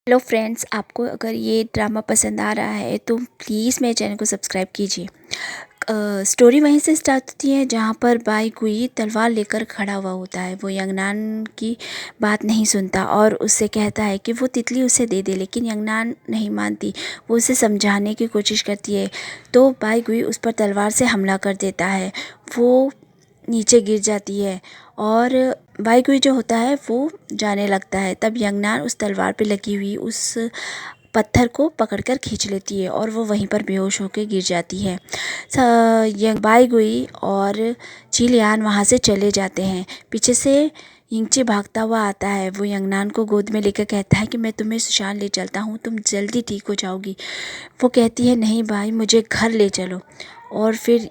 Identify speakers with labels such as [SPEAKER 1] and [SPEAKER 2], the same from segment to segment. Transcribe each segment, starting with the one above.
[SPEAKER 1] Hello friends, आपको अगर ये ड्रामा पसंद आ रहा है तो प्लीज़ मेरे चैनल को सब्सक्राइब कीजिए। स्टोरी वहीं से स्टार्ट होती है जहाँ पर बाई गुई तलवार लेकर खड़ा हुआ होता है। वो यंगनान की बात नहीं सुनता और उससे कहता है कि वो तितली उसे दे दे, लेकिन यंगनान नहीं मानती। वो उसे समझाने की कोशिश करती है तो बाई गुई उस पर तलवार से हमला कर देता है। वो नीचे गिर जाती है और बाई गुई जो होता है वो जाने लगता है। तब यंगनान उस तलवार पे लगी हुई उस पत्थर को पकड़कर खींच लेती है और वो वहीं पर बेहोश होकर गिर जाती है। बाई गुई और चिलियान वहाँ से चले जाते हैं। पीछे से यिंगची भागता हुआ आता है। वो यंगनान को गोद में लेकर कहता है कि मैं तुम्हें सुशान ले चलता हूँ, तुम जल्दी ठीक हो जाओगी। वो कहती है नहीं भाई, मुझे घर ले चलो। और फिर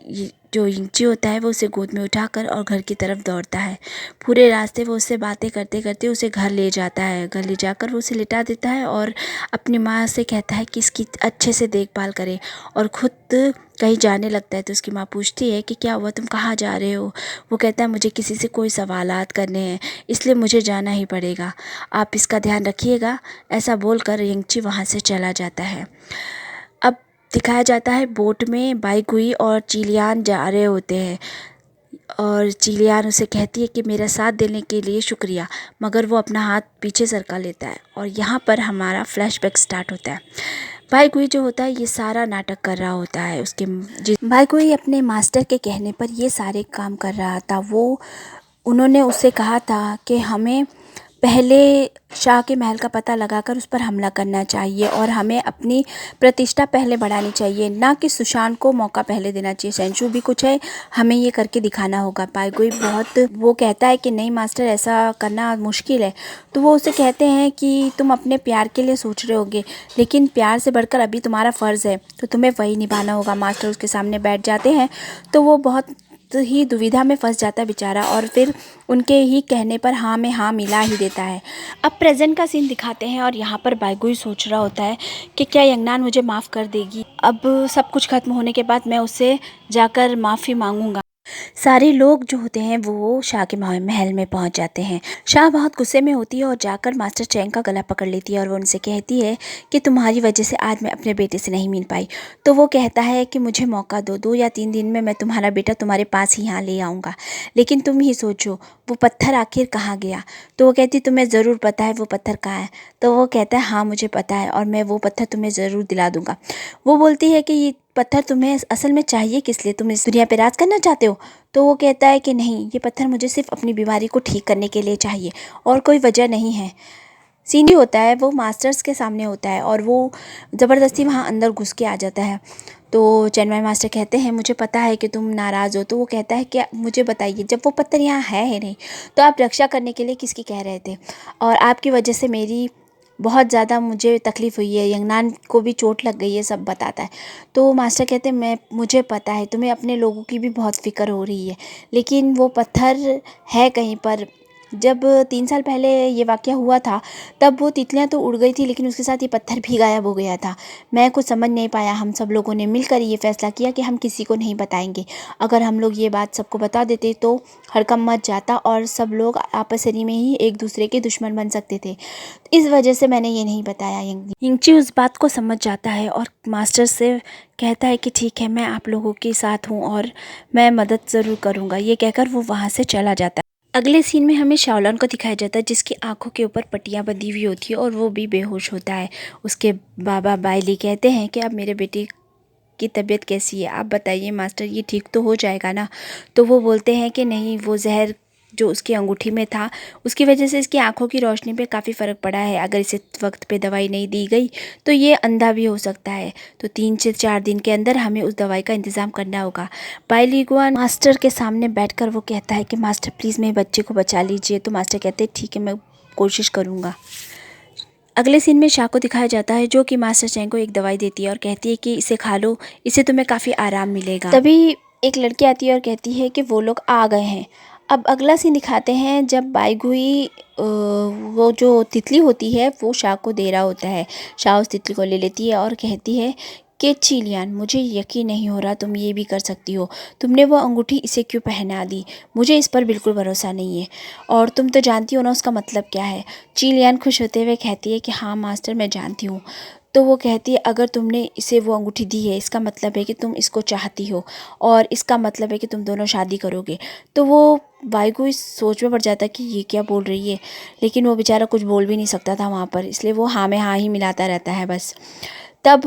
[SPEAKER 1] जो यिंगची होता है वो उसे गोद में उठाकर और घर की तरफ दौड़ता है। पूरे रास्ते वो उससे बातें करते करते उसे घर ले जाता है। घर ले जाकर वो उसे लिटा देता है और अपनी माँ से कहता है कि इसकी अच्छे से देखभाल करे, और ख़ुद कहीं जाने लगता है। तो उसकी माँ पूछती है कि क्या हुआ, तुम कहाँ जा रहे हो। वो कहता है मुझे किसी से कोई सवालात करने हैं, इसलिए मुझे जाना ही पड़ेगा, आप इसका ध्यान रखिएगा। ऐसा बोलकर यिंगची वहाँ से चला जाता है। अब दिखाया जाता है बोट में बाई गुई और चिलियान जा रहे होते हैं और चिलियान उसे कहती है कि मेरा साथ देने के लिए शुक्रिया, मगर वो अपना हाथ पीछे सरका लेता है। और यहाँ पर हमारा फ्लैशबैक स्टार्ट होता है। बाई गुई जो होता है ये सारा नाटक कर रहा होता है। बाई गुई अपने मास्टर के कहने पर ये सारे काम कर रहा था। उन्होंने उससे कहा था कि हमें पहले शाह के महल का पता लगाकर उस पर हमला करना चाहिए और हमें अपनी प्रतिष्ठा पहले बढ़ानी चाहिए, ना कि सुशांत को मौका पहले देना चाहिए। सेंशु भी कुछ है, हमें ये करके दिखाना होगा। बाई गुई वो कहता है कि नहीं मास्टर, ऐसा करना मुश्किल है। तो वो उसे कहते हैं कि तुम अपने प्यार के लिए सोच रहे होगे, लेकिन प्यार से बढ़कर अभी तुम्हारा फ़र्ज़ है, तो तुम्हें वही निभाना होगा। मास्टर उसके सामने बैठ जाते हैं तो वो बहुत ही दुविधा में फंस जाता है बेचारा, और फिर उनके ही कहने पर हाँ में हाँ मिला ही देता है। अब प्रेजेंट का सीन दिखाते हैं और यहाँ पर बाई गुई सोच रहा होता है कि क्या यंगनान मुझे माफ़ कर देगी। अब सब कुछ खत्म होने के बाद मैं उससे जाकर माफ़ी मांगूंगा। सारे लोग जो होते हैं वो शाह के महल में पहुंच जाते हैं। शाह बहुत गुस्से में होती है और जाकर मास्टर चैंग का गला पकड़ लेती है और वो उनसे कहती है कि तुम्हारी वजह से आज मैं अपने बेटे से नहीं मिल पाई। तो वो कहता है कि मुझे मौका दो, 2 या 3 दिन में मैं तुम्हारा बेटा तुम्हारे पास ही यहाँ ले आऊँगा, लेकिन तुम ही सोचो वो पत्थर आखिर कहाँ गया। तो वो कहती तुम्हें ज़रूर पता है वो पत्थर कहाँ है। तो वो कहता है हाँ मुझे पता है और मैं वो पत्थर तुम्हें ज़रूर दिला दूँगा। वो बोलती है कि ये पत्थर तुम्हें असल में चाहिए किस लिए, तुम इस दुनिया पे राज करना चाहते हो। तो वो कहता है कि नहीं, ये पत्थर मुझे सिर्फ अपनी बीमारी को ठीक करने के लिए चाहिए और कोई वजह नहीं है। सीन जो होता है वो मास्टर्स के सामने होता है और वो ज़बरदस्ती वहाँ अंदर घुस के आ जाता है। तो चैनमाई मास्टर कहते हैं मुझे पता है कि तुम नाराज़ हो। तो वो कहता है कि मुझे बताइए, जब वो पत्थर यहाँ है ही नहीं तो आप रक्षा करने के लिए किसकी कह रहे थे, और आपकी वजह से मेरी बहुत ज़्यादा मुझे तकलीफ़ हुई है, यंगनान को भी चोट लग गई है, सब बताता है। तो मास्टर कहते हैं मुझे पता है तुम्हें अपने लोगों की भी बहुत फ़िक्र हो रही है, लेकिन वो पत्थर है कहीं पर। जब 3 साल पहले ये वाक़या हुआ था तब वो तितलियाँ तो उड़ गई थी, लेकिन उसके साथ ये पत्थर भी गायब हो गया था। मैं कुछ समझ नहीं पाया। हम सब लोगों ने मिलकर ये फ़ैसला किया कि हम किसी को नहीं बताएंगे। अगर हम लोग ये बात सबको बता देते तो हड़कंप मच जाता और सब लोग आपसरी में ही एक दूसरे के दुश्मन बन सकते थे। इस वजह से मैंने ये नहीं बताया। यिंगची उस बात को समझ जाता है और मास्टर से कहता है कि ठीक है, मैं आप लोगों के साथ हूँ और मैं मदद ज़रूर करूँगा। ये कहकर वो वहाँ से चला जाता है। अगले सीन में हमें शाओलन को दिखाया जाता है जिसकी आंखों के ऊपर पट्टियाँ बंधी हुई होती है और वो भी बेहोश होता है। उसके बाबा बाइली कहते हैं कि अब मेरे बेटे की तबीयत कैसी है, आप बताइए मास्टर, ये ठीक तो हो जाएगा ना। तो वो बोलते हैं कि नहीं, वो जहर जो उसकी अंगूठी में था उसकी वजह से इसकी आंखों की रोशनी पे काफ़ी फ़र्क पड़ा है। अगर इसे वक्त पे दवाई नहीं दी गई तो ये अंधा भी हो सकता है। तो 3 से 4 दिन के अंदर हमें उस दवाई का इंतज़ाम करना होगा। बाइलीगुआन मास्टर के सामने बैठकर वो कहता है कि मास्टर प्लीज़ मेरे बच्चे को बचा लीजिए। तो मास्टर कहते हैं ठीक है, मैं कोशिश करूँगा। अगले सीन में शाह को दिखाया जाता है जो कि मास्टर चैंग को एक दवाई देती है और कहती है कि इसे खा लो, इससे तुम्हें काफ़ी आराम मिलेगा। तभी एक लड़की आती है और कहती है कि वो लोग आ गए हैं। अब अगला सीन दिखाते हैं जब बाई गुई वो जो तितली होती है वो शाह को दे रहा होता है। शाह उस तितली को ले लेती है और कहती है कि चिलियान, मुझे यकीन नहीं हो रहा तुम ये भी कर सकती हो। तुमने वो अंगूठी इसे क्यों पहना दी? मुझे इस पर बिल्कुल भरोसा नहीं है। और तुम तो जानती हो ना उसका मतलब क्या है। चिलियान खुश होते हुए कहती है कि हाँ मास्टर, मैं जानती हूँ। तो वो कहती है अगर तुमने इसे वो अंगूठी दी है इसका मतलब है कि तुम इसको चाहती हो, और इसका मतलब है कि तुम दोनों शादी करोगे। तो वो बाइगु इस सोच में पड़ जाता है कि ये क्या बोल रही है, लेकिन वो बेचारा कुछ बोल भी नहीं सकता था वहाँ पर, इसलिए वो हाँ में हाँ ही मिलाता रहता है बस। तब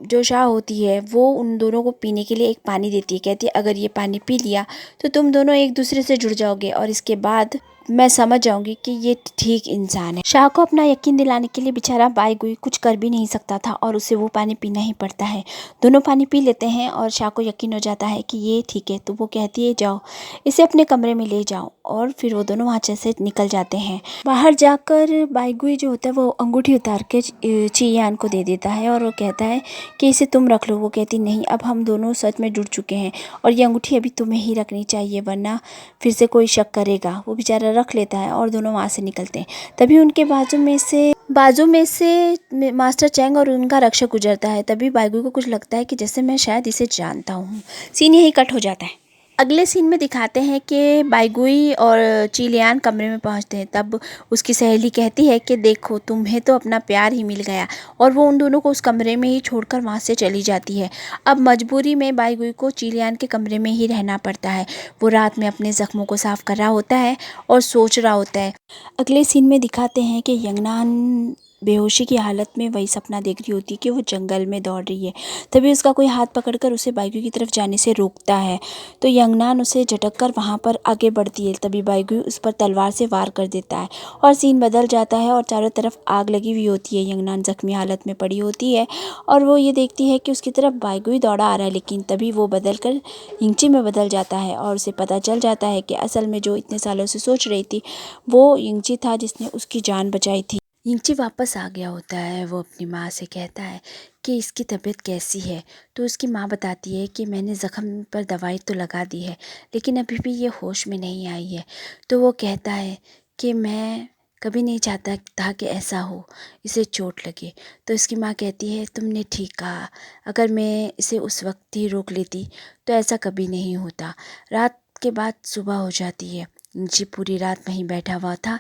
[SPEAKER 1] जो शाह होती है वो उन दोनों को पीने के लिए एक पानी देती है। कहती है अगर ये पानी पी लिया तो तुम दोनों एक दूसरे से जुड़ जाओगे, और इसके बाद मैं समझ जाऊंगी कि ये ठीक इंसान है। शाह को अपना यकीन दिलाने के लिए बेचारा बाईगुई कुछ कर भी नहीं सकता था, और उसे वो पानी पीना ही पड़ता है। दोनों पानी पी लेते हैं और शाह को यकीन हो जाता है कि ये ठीक है। तो वो कहती है जाओ इसे अपने कमरे में ले जाओ, और फिर वो दोनों वहाँ से निकल जाते हैं। बाहर जाकर बाईगुई जो होता है वो अंगूठी उतार के चियान को दे देता है, और वो कहता है कि इसे तुम रख लो। वो कहती नहीं, अब हम दोनों सच में जुड़ चुके हैं, और ये अंगूठी अभी तुम्हें ही रखनी चाहिए वरना फिर से कोई शक करेगा। वो बेचारा रख लेता है और दोनों वहाँ से निकलते हैं। तभी उनके बाजू में से मास्टर चैंग और उनका रक्षक गुजरता है। तभी बाईगुई को कुछ लगता है कि जैसे मैं शायद इसे जानता हूँ। सीन यही कट हो जाता है। अगले सीन में दिखाते हैं कि बाईगुई और चिलियान कमरे में पहुंचते हैं। तब उसकी सहेली कहती है कि देखो तुम्हें तो अपना प्यार ही मिल गया, और वो उन दोनों को उस कमरे में ही छोड़कर वहां से चली जाती है। अब मजबूरी में बाईगुई को चिलियान के कमरे में ही रहना पड़ता है। वो रात में अपने जख्मों को साफ कर रहा होता है और सोच रहा होता है। अगले सीन में दिखाते हैं कि यंगनान बेहोशी की हालत में वही सपना देख रही होती है कि वो जंगल में दौड़ रही है। तभी उसका कोई हाथ पकड़कर उसे बाईगुई की तरफ जाने से रोकता है। तो यंगनान उसे झटक कर वहाँ पर आगे बढ़ती है। तभी बाईगुई उस पर तलवार से वार कर देता है, और सीन बदल जाता है और चारों तरफ आग लगी हुई होती है। यंगनान जख्मी हालत में पड़ी होती है, और वो ये देखती है कि उसकी तरफ बाईगुई दौड़ा आ रहा है। लेकिन तभी वो बदल कर यिंगची में बदल जाता है, और उसे पता चल जाता है कि असल में जो इतने सालों से सोच रही थी वो यिंगची था जिसने उसकी जान बचाई थी। यिंगची वापस आ गया होता है। वो अपनी माँ से कहता है कि इसकी तबीयत कैसी है। तो उसकी माँ बताती है कि मैंने ज़ख्म पर दवाई तो लगा दी है, लेकिन अभी भी ये होश में नहीं आई है। तो वो कहता है कि मैं कभी नहीं चाहता था कि ऐसा हो, इसे चोट लगे। तो इसकी माँ कहती है तुमने ठीक कहा, अगर मैं इसे उस वक्त ही रोक लेती तो ऐसा कभी नहीं होता। रात के बाद सुबह हो जाती है। जी पूरी रात वहीं बैठा हुआ था।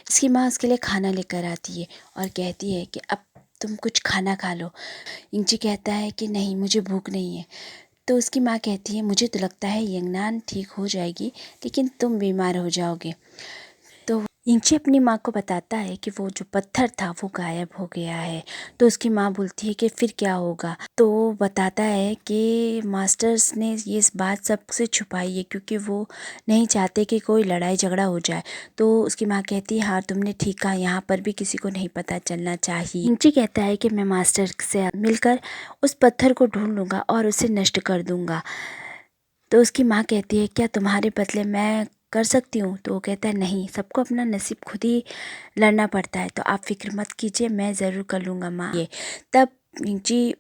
[SPEAKER 1] इसकी माँ उसके लिए खाना लेकर आती है और कहती है कि अब तुम कुछ खाना खा लो। इंची कहता है कि नहीं, मुझे भूख नहीं है। तो उसकी माँ कहती है मुझे तो लगता है यंगनान ठीक हो जाएगी, लेकिन तुम बीमार हो जाओगे। तो इंची अपनी माँ को बताता है कि वो जो पत्थर था वो गायब हो गया है। तो उसकी माँ बोलती है कि फिर क्या होगा। तो वो बताता है कि मास्टर्स ने ये इस बात सबसे छुपाई है क्योंकि वो नहीं चाहते कि कोई लड़ाई झगड़ा हो जाए। तो उसकी माँ कहती है हाँ तुमने ठीक कहा, यहाँ पर भी किसी को नहीं पता चलना चाहिए। इंची कहता है कि मैं मास्टर से मिलकर उस पत्थर को ढूंढ लूँगा और उसे नष्ट कर दूँगा। तो उसकी माँ कहती है क्या तुम्हारे बदले मैं कर सकती हूँ? तो वो कहता है नहीं, सबको अपना नसीब खुद ही लड़ना पड़ता है, तो आप फिक्र मत कीजिए, मैं ज़रूर कर लूँगा माँ। ये तब जी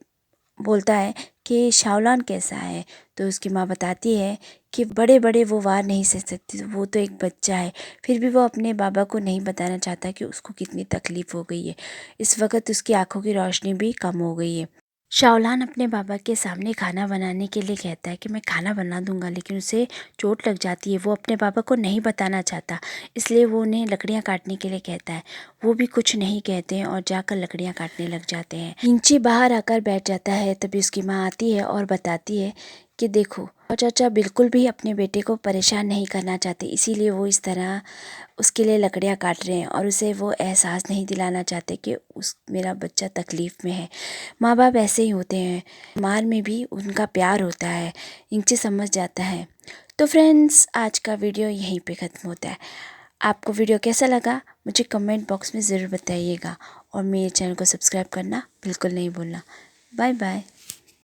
[SPEAKER 1] बोलता है कि शाओलान कैसा है? तो उसकी माँ बताती है कि बड़े बड़े वो वार नहीं सह सकती, वो तो एक बच्चा है। फिर भी वो अपने बाबा को नहीं बताना चाहता कि उसको कितनी तकलीफ़ हो गई है। इस वक्त उसकी आंखों की रोशनी भी कम हो गई है। शाओलान अपने बाबा के सामने खाना बनाने के लिए कहता है कि मैं खाना बना दूंगा, लेकिन उसे चोट लग जाती है। वो अपने बाबा को नहीं बताना चाहता, इसलिए वो उन्हें लकड़ियाँ काटने के लिए कहता है। वो भी कुछ नहीं कहते हैं और जाकर लकड़ियाँ काटने लग जाते हैं। इंची बाहर आकर बैठ जाता है। तभी उसकी माँ आती है और बताती है कि देखो, और चाचा बिल्कुल भी अपने बेटे को परेशान नहीं करना चाहते, इसीलिए वो इस तरह उसके लिए लकड़ियाँ काट रहे हैं, और उसे वो एहसास नहीं दिलाना चाहते कि मेरा बच्चा तकलीफ़ में है। माँ बाप ऐसे ही होते हैं, मार में भी उनका प्यार होता है। इंची समझ जाता है। तो फ्रेंड्स, आज का वीडियो यहीं पे ख़त्म होता है। आपको वीडियो कैसा लगा मुझे कमेंट बॉक्स में ज़रूर बताइएगा, और मेरे चैनल को सब्सक्राइब करना बिल्कुल नहीं भूलना। Bye bye.